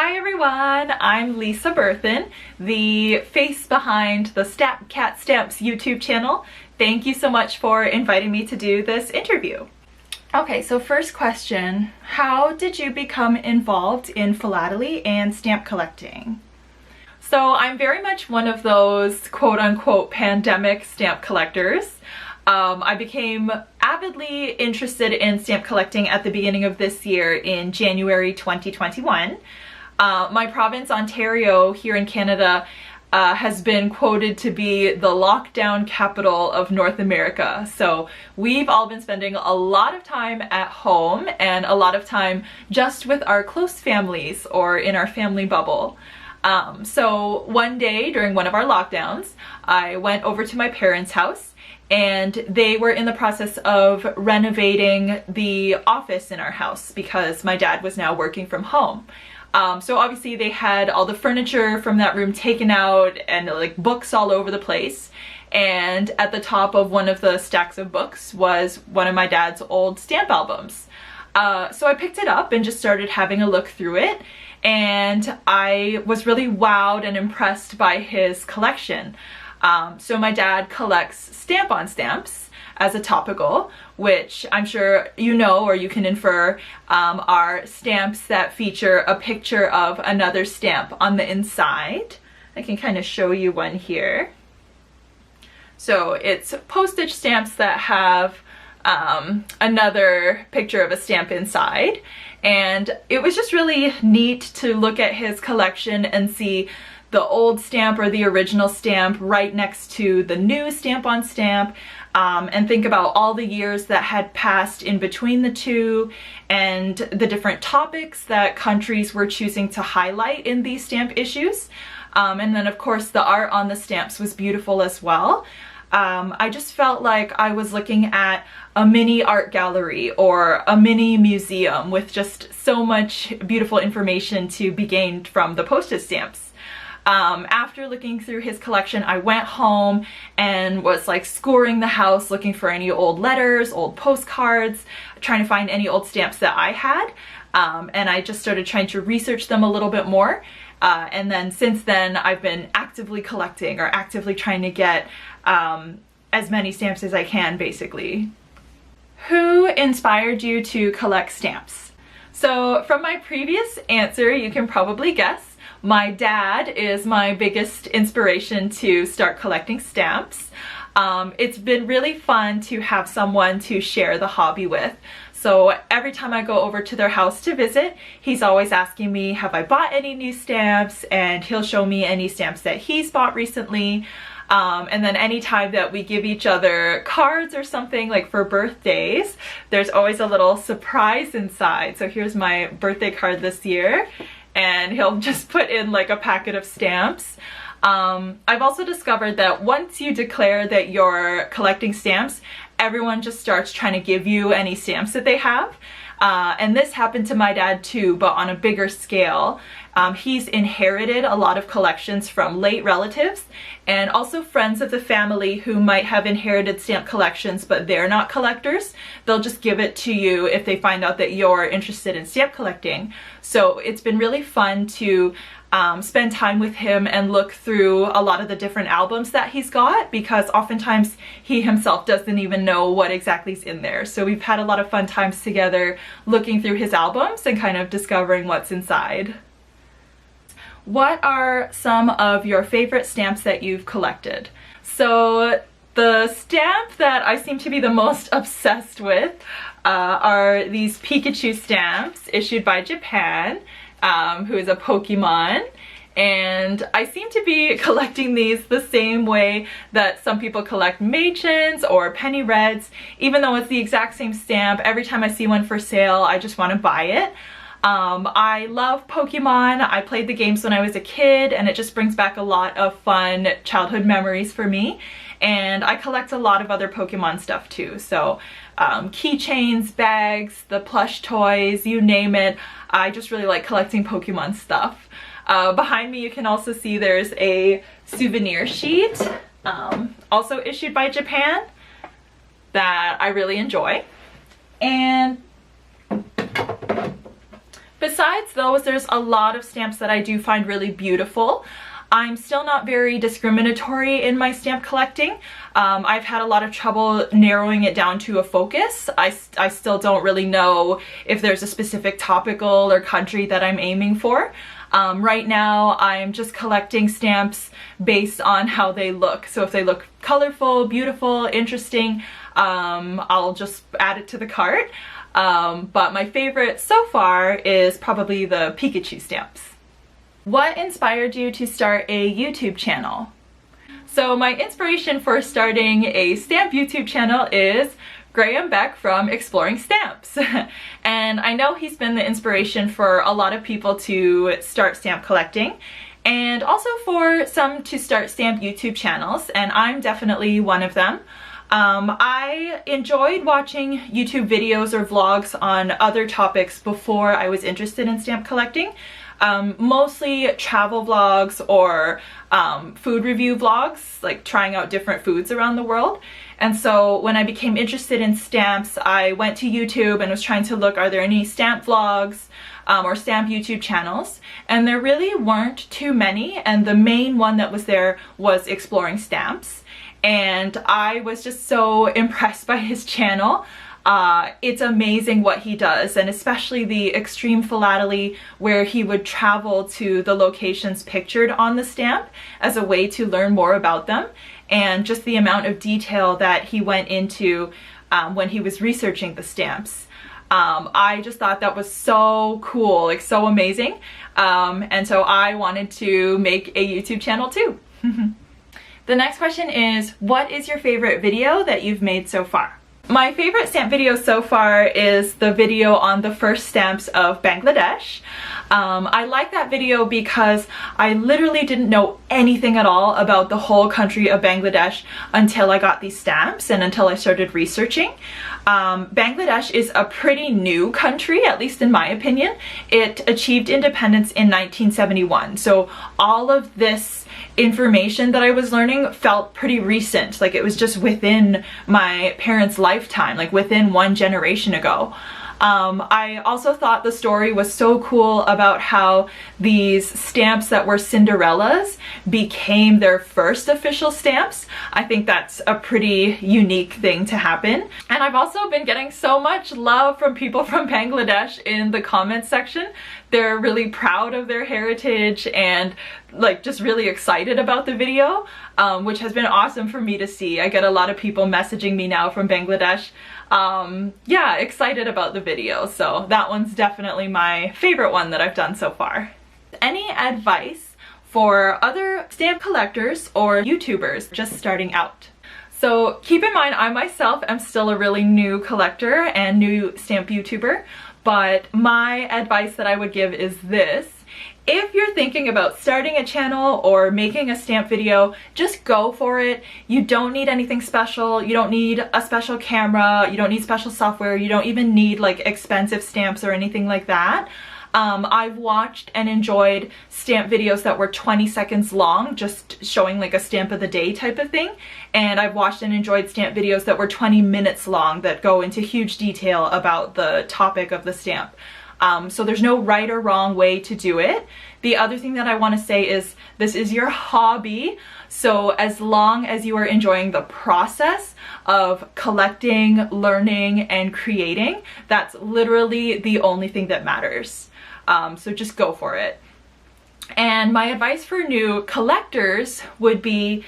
Hi everyone, I'm Lisa Berthin, the face behind the StampCat Stamps YouTube channel. Thank you so much for inviting me to do this interview. Okay, so first question, how did you become involved in philately and stamp collecting? So I'm very much one of those quote-unquote pandemic stamp collectors. I became avidly interested in stamp collecting at the beginning of this year in January 2021. My province, Ontario, here in Canada, has been quoted to be the lockdown capital of North America. So we've all been spending a lot of time at home and a lot of time just with our close families or in our family bubble. So one day during one of our lockdowns, I went over to my parents' house and they were in the process of renovating the office in our house because my dad was now working from home. So obviously they had all the furniture from that room taken out and like books all over the place. And at the top of one of the stacks of books was one of my dad's old stamp albums. So I picked it up and just started having a look through it. And I was really wowed and impressed by his collection. So my dad collects stamp-on stamps as a topical, which I'm sure you know or you can infer are stamps that feature a picture of another stamp on the inside. I can kind of show you one here. So it's postage stamps that have another picture of a stamp inside. And it was just really neat to look at his collection and see the old stamp or the original stamp right next to the new stamp-on stamp, and think about all the years that had passed in between the two and the different topics that countries were choosing to highlight in these stamp issues. And then of course the art on the stamps was beautiful as well. I just felt like I was looking at a mini art gallery or a mini museum with just so much beautiful information to be gained from the postage stamps. After looking through his collection, I went home and was like scouring the house looking for any old letters, old postcards, trying to find any old stamps that I had. And I just started trying to research them a little bit more. And then since then, I've been actively collecting or actively trying to get as many stamps as I can, basically. Who inspired you to collect stamps? So from my previous answer, you can probably guess. My dad is my biggest inspiration to start collecting stamps. It's been really fun to have someone to share the hobby with. So every time I go over to their house to visit, he's always asking me, have I bought any new stamps? And he'll show me any stamps that he's bought recently. And then anytime that we give each other cards or something, like for birthdays, there's always a little surprise inside. So here's my birthday card this year. And he'll just put in like a packet of stamps. I've also discovered that once you declare that you're collecting stamps, everyone just starts trying to give you any stamps that they have. And this happened to my dad too, but on a bigger scale. He's inherited a lot of collections from late relatives and also friends of the family who might have inherited stamp collections, but they're not collectors. They'll just give it to you if they find out that you're interested in stamp collecting. So it's been really fun to spend time with him and look through a lot of the different albums that he's got, because oftentimes he himself doesn't even know what exactly is in there. So we've had a lot of fun times together looking through his albums and kind of discovering what's inside. What are some of your favorite stamps that you've collected? So the stamp that I seem to be the most obsessed with are these Pikachu stamps issued by Japan, who is a Pokemon. And I seem to be collecting these the same way that some people collect Mei-chins or Penny Reds. Even though it's the exact same stamp, every time I see one for sale, I just want to buy it. I love Pokemon. I played the games when I was a kid and it just brings back a lot of fun childhood memories for me. And I collect a lot of other Pokemon stuff too. So keychains, bags, the plush toys, you name it. I just really like collecting Pokemon stuff. Behind me you can also see there's a souvenir sheet, also issued by Japan, that I really enjoy. And Besides those, there's a lot of stamps that I do find really beautiful. I'm still not very discriminatory in my stamp collecting. I've had a lot of trouble narrowing it down to a focus. I still don't really know if there's a specific topical or country that I'm aiming for. Right now, I'm just collecting stamps based on how they look. So if they look colorful, beautiful, interesting, I'll just add it to the cart. But my favorite so far is probably the Pikachu stamps. What inspired you to start a YouTube channel? So my inspiration for starting a stamp YouTube channel is Graham Beck from Exploring Stamps. And I know he's been the inspiration for a lot of people to start stamp collecting, and also for some to start stamp YouTube channels, and I'm definitely one of them. I enjoyed watching YouTube videos or vlogs on other topics before I was interested in stamp collecting. Mostly travel vlogs or food review vlogs, like trying out different foods around the world. And so when I became interested in stamps, I went to YouTube and was trying to look, are there any stamp vlogs or stamp YouTube channels? And there really weren't too many, and the main one that was there was Exploring Stamps. And I was just so impressed by his channel. It's amazing what he does, and especially the extreme philately, where he would travel to the locations pictured on the stamp as a way to learn more about them, and just the amount of detail that he went into when he was researching the stamps. I just thought that was so cool, like so amazing, and so I wanted to make a YouTube channel too. The next question is, what is your favorite video that you've made so far? My favorite stamp video so far is the video on the first stamps of Bangladesh. I like that video because I literally didn't know anything at all about the whole country of Bangladesh until I got these stamps and until I started researching. Bangladesh is a pretty new country, at least in my opinion. It achieved independence in 1971, so all of this information that I was learning felt pretty recent, like it was just within my parents' lifetime, like within one generation ago. I also thought the story was so cool about how these stamps that were Cinderellas became their first official stamps. I think that's a pretty unique thing to happen. And I've also been getting so much love from people from Bangladesh in the comments section. They're really proud of their heritage and like just really excited about the video, which has been awesome for me to see. I get a lot of people messaging me now from Bangladesh, yeah, excited about the video. So that one's definitely my favorite one that I've done so far. Any advice for other stamp collectors or YouTubers just starting out? So keep in mind, I myself am still a really new collector and new stamp YouTuber, but my advice that I would give is this. If you're thinking about starting a channel or making a stamp video, just go for it. You don't need anything special. You don't need a special camera. You don't need special software. You don't even need like expensive stamps or anything like that. I've watched and enjoyed stamp videos that were 20 seconds long, just showing like a stamp of the day type of thing. And I've watched and enjoyed stamp videos that were 20 minutes long that go into huge detail about the topic of the stamp. So there's no right or wrong way to do it. The other thing that I want to say is this is your hobby. So as long as you are enjoying the process of collecting, learning, and creating, that's literally the only thing that matters. So just go for it. And my advice for new collectors would be,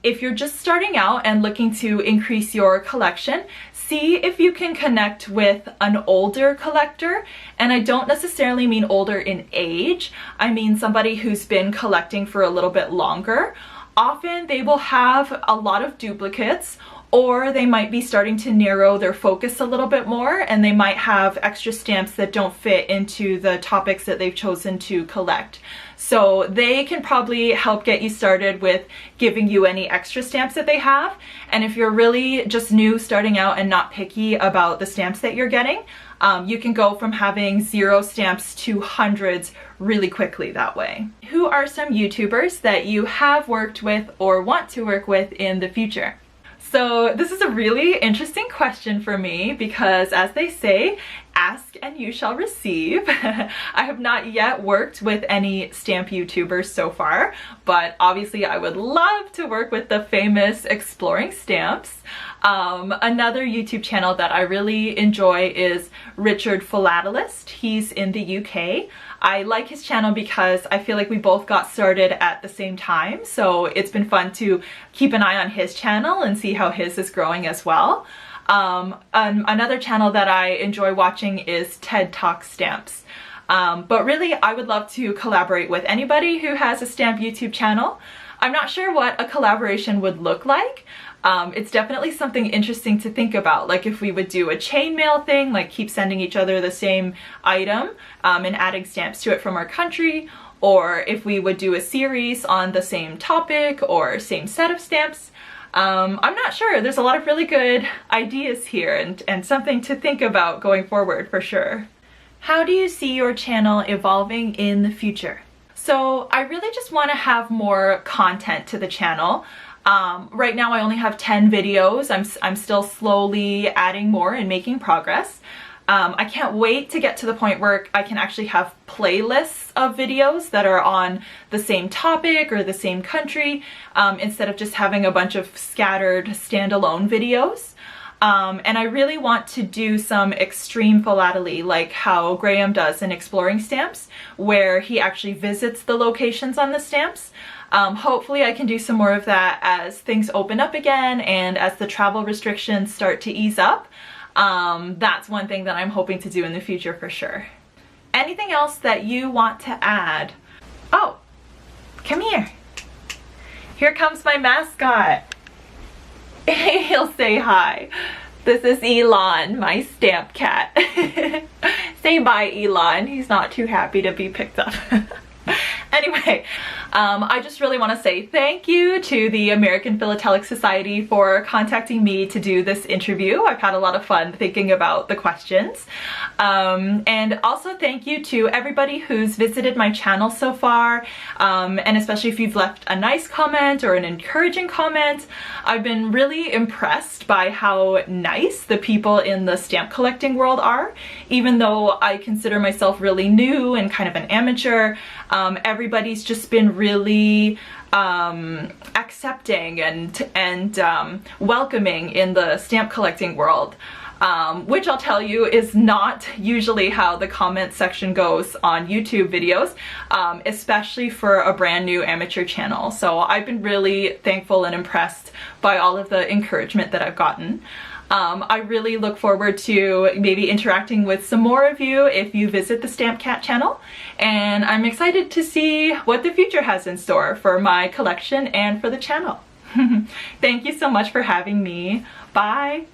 if you're just starting out and looking to increase your collection, see if you can connect with an older collector. And I don't necessarily mean older in age. I mean somebody who's been collecting for a little bit longer. Often they will have a lot of duplicates, or they might be starting to narrow their focus a little bit more, and they might have extra stamps that don't fit into the topics that they've chosen to collect. So they can probably help get you started with giving you any extra stamps that they have. And if you're really just new starting out and not picky about the stamps that you're getting, you can go from having 0 stamps to hundreds really quickly that way. Who are some YouTubers that you have worked with or want to work with in the future? So this is a really interesting question for me because, as they say, ask and you shall receive. I have not yet worked with any stamp YouTubers so far, but obviously I would love to work with the famous Exploring Stamps. Another YouTube channel that I really enjoy is Richard Philatelist. He's in the UK. I like his channel because I feel like we both got started at the same time, so it's been fun to keep an eye on his channel and see how his is growing as well. Another channel that I enjoy watching is TED Talk Stamps. But really, I would love to collaborate with anybody who has a stamp YouTube channel. I'm not sure what a collaboration would look like. It's definitely something interesting to think about, like if we would do a chainmail thing, like keep sending each other the same item and adding stamps to it from our country, or if we would do a series on the same topic or same set of stamps. I'm not sure. There's a lot of really good ideas here and something to think about going forward for sure. How do you see your channel evolving in the future? So I really just want to have more content to the channel. Right now I only have 10 videos. I'm still slowly adding more and making progress. I can't wait to get to the point where I can actually have playlists of videos that are on the same topic or the same country, instead of just having a bunch of scattered standalone videos. And I really want to do some extreme philately, like how Graham does in Exploring Stamps, where he actually visits the locations on the stamps. Hopefully I can do some more of that as things open up again and as the travel restrictions start to ease up. That's one thing that I'm hoping to do in the future for sure. Anything else that you want to add? Oh, come here. Here comes my mascot. He'll say hi. This is Elon, my stamp cat. Say bye, Elon. He's not too happy to be picked up. Anyway, I just really want to say thank you to the American Philatelic Society for contacting me to do this interview. I've had a lot of fun thinking about the questions. And also thank you to everybody who's visited my channel so far, and especially if you've left a nice comment or an encouraging comment. I've been really impressed by how nice the people in the stamp collecting world are. Even though I consider myself really new and kind of an amateur, everybody's just been really accepting and welcoming in the stamp collecting world, which I'll tell you is not usually how the comment section goes on YouTube videos, especially for a brand new amateur channel. So I've been really thankful and impressed by all of the encouragement that I've gotten. I really look forward to maybe interacting with some more of you if you visit the StampCat channel, and I'm excited to see what the future has in store for my collection and for the channel. Thank you so much for having me. Bye!